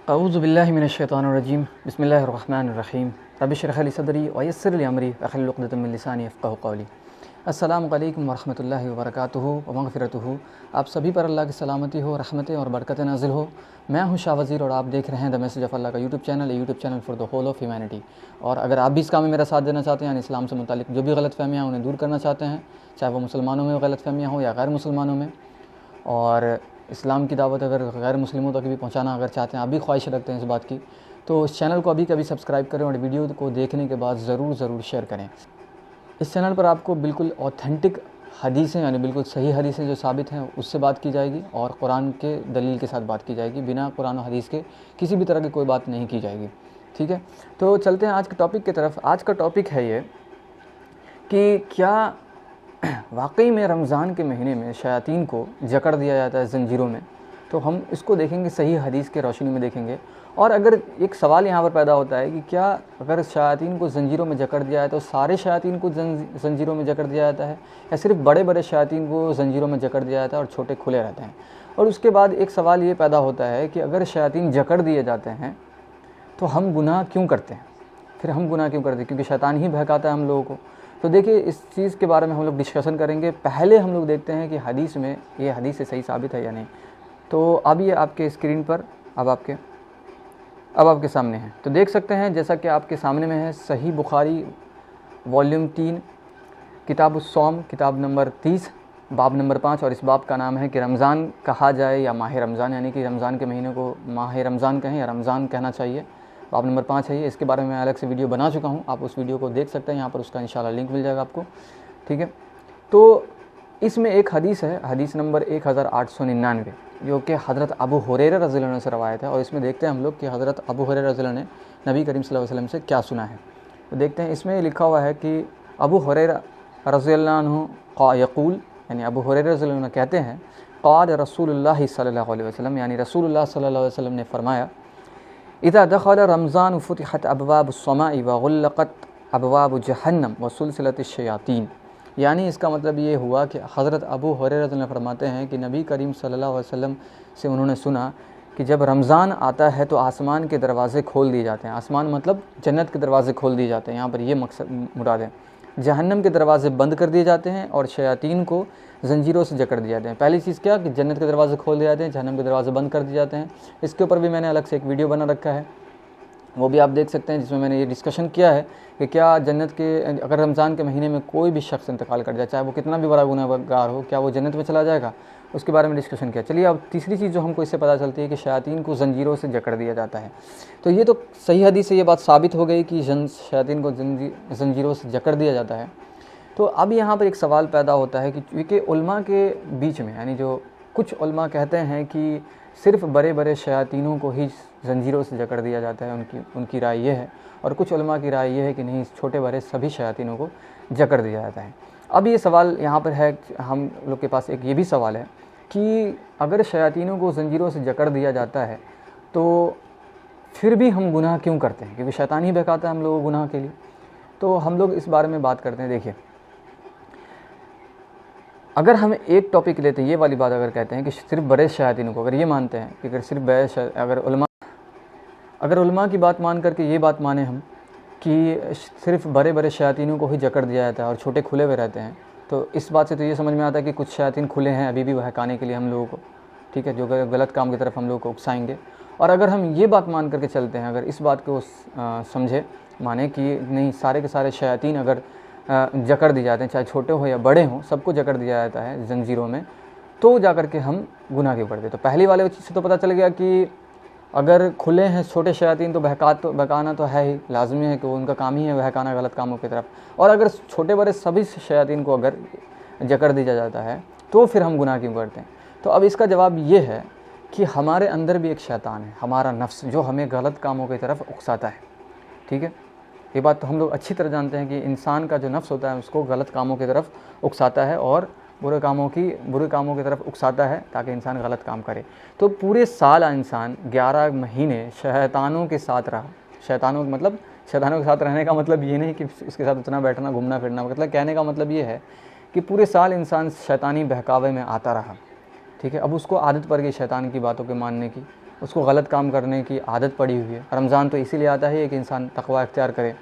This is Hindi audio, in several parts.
अऊज़ु बिल्लाहि मिनश्शैतानिर्रजीम बिस्मिल्लाहिर्रहमानिर्रहीम रब्बि इश्रह ली सदरी व यस्सिर ली अमरी वहलुल उक़दतम मिन लिसानी यफ़क़हू क़ौली। अस्सलामु अलैकुम वरहमतुल्लाहि वबरकातुहू व मग़फ़िरतुहू। आप सभी पर अल्लाह की सलामती हो, रहमतें और बरकतें नाज़िल हो। मैं हूँ शाह वज़ीर और आप देख रहे हैं द मैसेज ऑफ़ अल्लाह का YouTube channel for the whole of humanity. और अगर आप भी इस काम में मेरा साथ देना चाहते हैं, यानी इस्लाम से मुतालिक जो भी गलतफ़हमियाँ उन्हें दूर करना चाहते हैं, चाहे वो मुसलमानों में गलतफ़हमियाँ हो या गैर मुसलमानों में, और इस्लाम की दावत अगर गैर मुस्लिमों तक भी पहुंचाना अगर चाहते हैं, आप भी ख्वाहिश रखते हैं इस बात की, तो इस चैनल को अभी कभी सब्सक्राइब करें और वीडियो को देखने के बाद ज़रूर शेयर करें। इस चैनल पर आपको बिल्कुल ऑथेंटिक हदीसें, यानी बिल्कुल सही हदीसें जो साबित हैं उससे बात की जाएगी, और कुरान के दलील के साथ बात की जाएगी। बिना कुरान और हदीस के किसी भी तरह की कोई बात नहीं की जाएगी। ठीक है, तो चलते हैं आज के टॉपिक की तरफ। आज का टॉपिक है ये कि क्या वाकई में रमज़ान के महीने में शयातीन को जकड़ दिया जाता है ज़ंजीरों में। तो हम इसको देखेंगे, सही हदीस के रोशनी में देखेंगे। और अगर एक सवाल यहाँ पर पैदा होता है कि क्या अगर शयातीन को ज़ंजीरों में जकड़ दिया है तो सारे शयातीन को ज़ंजीरों में जकड़ दिया जाता है, या सिर्फ बड़े बड़े शयातीन को ज़ंजीरों में जकड़ दिया जाता है और छोटे खुले रहते हैं। और उसके बाद एक सवाल ये पैदा होता है कि अगर शयातीन जकड़ दिए जाते हैं तो हम गुनाह क्यों करते हैं, फिर हम गुनाह क्यों करते हैं, क्योंकि शैतान ही बहकाता है हम लोगों को। तो देखिए, इस चीज़ के बारे में हम लोग डिस्कशन करेंगे। पहले हम लोग देखते हैं कि हदीस में ये हदीस से सही साबित है या नहीं। तो अब ये आपके स्क्रीन पर अब आपके सामने है, तो देख सकते हैं जैसा कि आपके सामने में है, सही बुखारी वॉल्यूम 3 किताबुस्सौम, किताब नंबर 30, बाब नंबर 5। और इस बाब का नाम है कि रमज़ान कहा जाए या माह रमज़ान, यानी कि रमज़ान के महीने को माह रमज़ान कहें या रमज़ान कहना चाहिए। बाब नंबर 5 है ये। इसके बारे में मैं अलग से वीडियो बना चुका हूँ, आप उस वीडियो को देख सकते हैं, यहाँ पर उसका इंशाल्लाह लिंक मिल जाएगा आपको। ठीक है, तो इसमें एक हदीस है, हदीस नंबर 1899, जो कि हज़रत अबू हुरैरा रज़ियल्लाहु अन्हु से रवायत है। और इसमें देखते हैं हम लोग कि हज़रत अबू हुरैरा रज़ियल्लाहु अन्हु ने नबी करीम सल्लल्लाहु अलैहि वसल्लम से क्या सुना है। तो देखते हैं, इसमें लिखा हुआ है कि अबू हुरैरा रज़ियल्लाहु अन्हु यक़ूल, यानी अबू हुरैरा रज़ियल्लाहु अन्हु कहते हैं, क़ाल रसूलुल्लाह सल्लल्लाहु अलैहि वसल्लम, यानी रसूलुल्लाह सल्लल्लाहु अलैहि वसल्लम ने फरमाया, इज़ा दख़ल रमज़ान फ़ुतिहत अबवाबुस्समाई व ग़ुल्लक़त अबवाबु जहन्नम व सुलसिलतिश्शयातीन। यानी इसका मतलब ये हुआ कि हज़रत अबू हुरैरा ने फरमाते हैं कि नबी करीम सल्लल्लाहु अलैहि वसल्लम से उन्होंने सुना कि जब रमज़ान आता है तो आसमान के दरवाज़े खोल दिए जाते हैं। आसमान मतलब जन्नत के दरवाज़े खोल दिए जाते हैं, यहाँ पर ये मकसद मुराद है। जहन्नम के दरवाज़े बंद कर दिए जाते हैं और शयातीन को ज़ंजीरों से जकड़ दिए जाते हैं। पहली चीज़ क्या कि जन्नत के दरवाज़े खोल दिए जाते हैं, जहन्नम के दरवाज़े बंद कर दिए जाते हैं। इसके ऊपर भी मैंने अलग से एक वीडियो बना रखा है, वो भी आप देख सकते हैं, जिसमें मैंने ये डिस्कशन किया है कि क्या जन्नत के अगर रमज़ान के महीने में कोई भी शख्स इंतकाल कर जाए, चाहे वो कितना भी बड़ा गुनहगार हो, क्या वो जन्नत में चला जाएगा, उसके बारे में डिस्कशन किया। चलिए, अब तीसरी चीज़ जो हमको इससे पता चलती है कि शयातीन को ज़ंजीरों से जकड़ दिया जाता है। तो ये तो सही हदीस से ये बात साबित हो गई कि शयातीन को ज़ंजीरों से जकड़ दिया जाता है। तो अब यहाँ पर एक सवाल पैदा होता है कि चूँकि उलमा के बीच में, यानी जो कुछ उलमा कहते हैं कि सिर्फ़ बड़े बड़े शयातीनों को ही ज़ंजीरों से जकड़ दिया जाता है, उनकी राय ये है। और कुछ उलमा की राय ये है कि नहीं, छोटे बड़े सभी शयातीनों को जकड़ दिया जाता है। अब ये सवाल यहाँ पर है, हम लोग के पास एक ये भी सवाल है कि अगर शयातीनों को ज़ंजीरों से जकड़ दिया जाता है तो फिर भी हम गुनाह क्यों करते हैं, क्योंकि शैतान ही बहकाता है हम लोगों को गुनाह के लिए। तो हम लोग इस बारे में बात करते हैं। देखिए, अगर हम एक टॉपिक लेते हैं, ये वाली बात अगर कहते हैं कि सिर्फ बड़े शयातीनों को, अगर ये मानते हैं कि अगर सिर्फ बड़े, अगर उलमा की बात मान करके ये बात माने हम कि सिर्फ बड़े बड़े शयातीनों को ही जकड़ दिया जाता है और छोटे खुले हुए रहते हैं, तो इस बात से तो ये समझ में आता है कि कुछ शयातीन खुले हैं अभी भी बहकाने के लिए हम लोगों को, ठीक है, जो गलत काम की तरफ हम लोगों को उकसाएंगे। और अगर हम ये बात मान करके चलते हैं, अगर इस बात को समझे, माने कि नहीं, सारे के सारे शयातीन अगर जकड़ दिए जाते हैं, चाहे छोटे हो या बड़े हों, सबको जकड़ दिया जाता है ज़ंजीरों में, तो जा कर के हम गुनाह क्यों करते। तो पहली वाले चीज़ से तो पता चल गया कि अगर खुले हैं छोटे शयातीन तो बहकाना तो है ही, लाजमी है कि उनका काम ही है बहकाना गलत कामों की तरफ। और अगर छोटे बड़े सभी शयातीन को अगर जकड़ दिया जाता है तो फिर हम गुनाह क्यों करते हैं। तो अब इसका जवाब ये है कि हमारे अंदर भी एक शैतान है, हमारा नफ्स, जो हमें गलत कामों की तरफ उकसाता है। ठीक है, ये बात तो हम लोग अच्छी तरह जानते हैं कि इंसान का जो नफ्स होता है उसको गलत कामों की तरफ उकसाता है और बुरे कामों की तरफ उकसाता है ताकि इंसान गलत काम करे। तो पूरे साल इंसान 11 महीने शैतानों के साथ रहा। शैतानों के साथ रहने का मतलब ये नहीं कि उसके साथ उतना बैठना घूमना फिरना, मतलब कहने का मतलब ये है कि पूरे साल इंसान शैतानी बहकावे में आता रहा। ठीक है, अब उसको आदत पड़ गई शैतान की बातों के मानने की, उसको गलत काम करने की आदत पड़ी हुई है। रमज़ान तो इसीलिए आता है कि इंसान तकवा इख्तियार करे।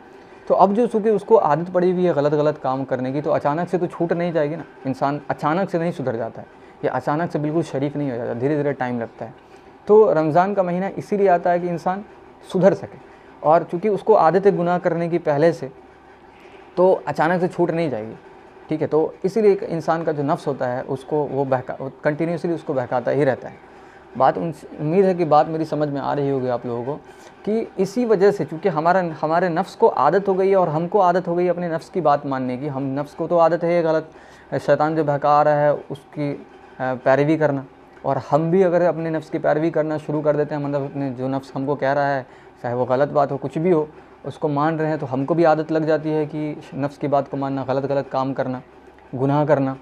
तो अब जो चूँकि उसको आदत पड़ी हुई है गलत गलत काम करने की, तो अचानक से तो छूट नहीं जाएगी ना। इंसान अचानक से नहीं सुधर जाता है, या अचानक से बिल्कुल शरीफ नहीं हो जाता, धीरे धीरे टाइम लगता है। तो रमज़ान का महीना इसीलिए आता है कि इंसान सुधर सके, और चूँकि उसको आदत है गुनाह करने की पहले से, तो अचानक से छूट नहीं जाएगी, ठीक है। तो इसीलिए इंसान का जो नफ्स होता है उसको वो कंटिन्यूसली उसको बहकाता ही रहता है। उम्मीद है कि बात मेरी समझ में आ रही होगी आप लोगों को, कि इसी वजह से चूँकि हमारे नफ्स को आदत हो गई है, और हमको आदत हो गई है अपने नफ्स की बात मानने की। हम नफ्स को तो आदत है गलत शैतान जो बहका रहा है उसकी पैरवी करना, और हम भी अगर अपने नफ्स की पैरवी करना शुरू कर देते हैं, मतलब अपने जो नफ्स हमको कह रहा है, चाहे वो गलत बात हो कुछ भी हो, उसको मान रहे हैं, तो हमको भी आदत लग जाती है कि नफ्स की बात को मानना, गलत गलत काम करना, गुनाह करना।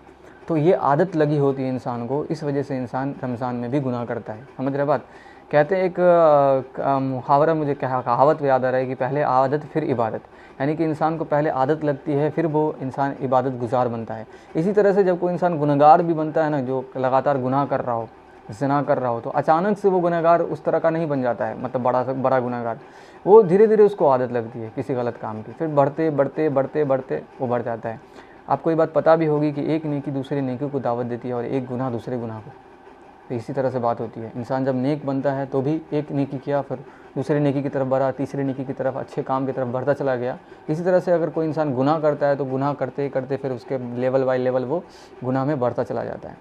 तो ये आदत लगी होती है इंसान को, इस वजह से इंसान रमज़ान में भी गुनाह करता है। समझ रहे बात? कहते हैं एक मुहावरा, मुझे कहावत याद आ रहा है कि पहले आदत फिर इबादत, यानी कि इंसान को पहले आदत लगती है, फिर वो इंसान इबादत गुजार बनता है। इसी तरह से जब कोई इंसान गुनहगार भी बनता है ना, जो लगातार गुनाह कर रहा हो, ज़िना कर रहा हो, तो अचानक से वो गुनहगार उस तरह का नहीं बन जाता है, मतलब बड़ा गुनहगार। वो धीरे धीरे उसको आदत लगती है किसी गलत काम की, फिर बढ़ते बढ़ते बढ़ते बढ़ते वो बढ़ जाता है। आपको ये बात पता भी होगी कि एक नेकी दूसरे नेकी को दावत देती है, और एक गुनाह दूसरे गुनाह को। तो इसी तरह से बात होती है। इंसान जब नेक बनता है तो भी एक नेकी किया, फिर दूसरे नेकी की तरफ बढ़ा, तीसरे नेकी की तरफ, अच्छे काम की तरफ बढ़ता चला गया। इसी तरह से अगर कोई इंसान गुनाह करता है तो गुनाह करते करते फिर उसके लेवल बाय लेवल वो गुनाह में बढ़ता चला जाता है।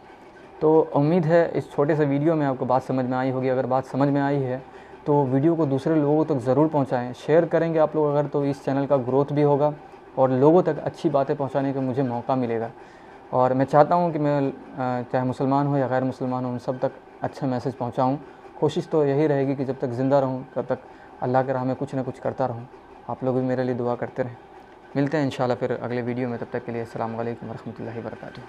तो उम्मीद है इस छोटे से वीडियो में आपको बात समझ में आई होगी। अगर बात समझ में आई है तो वीडियो को दूसरे लोगों तक ज़रूर पहुँचाएँ, शेयर करेंगे आप लोग अगर, तो इस चैनल का ग्रोथ भी होगा और लोगों तक अच्छी बातें पहुँचाने का मुझे मौका मिलेगा। और मैं चाहता हूँ कि मैं चाहे मुसलमान हो या गैर मुसलमान हो, उन सब तक अच्छा मैसेज पहुँचाऊँ। कोशिश तो यही रहेगी कि जब तक ज़िंदा रहूँ तब तक अल्लाह के राह में कुछ ना कुछ करता रहूँ। आप लोग भी मेरे लिए दुआ करते रहें। मिलते हैं इंशाल्लाह फिर अगले वीडियो में, तब तक के लिए अस्सलाम वालेकुम व रहमतुल्लाहि व बरकातुहू।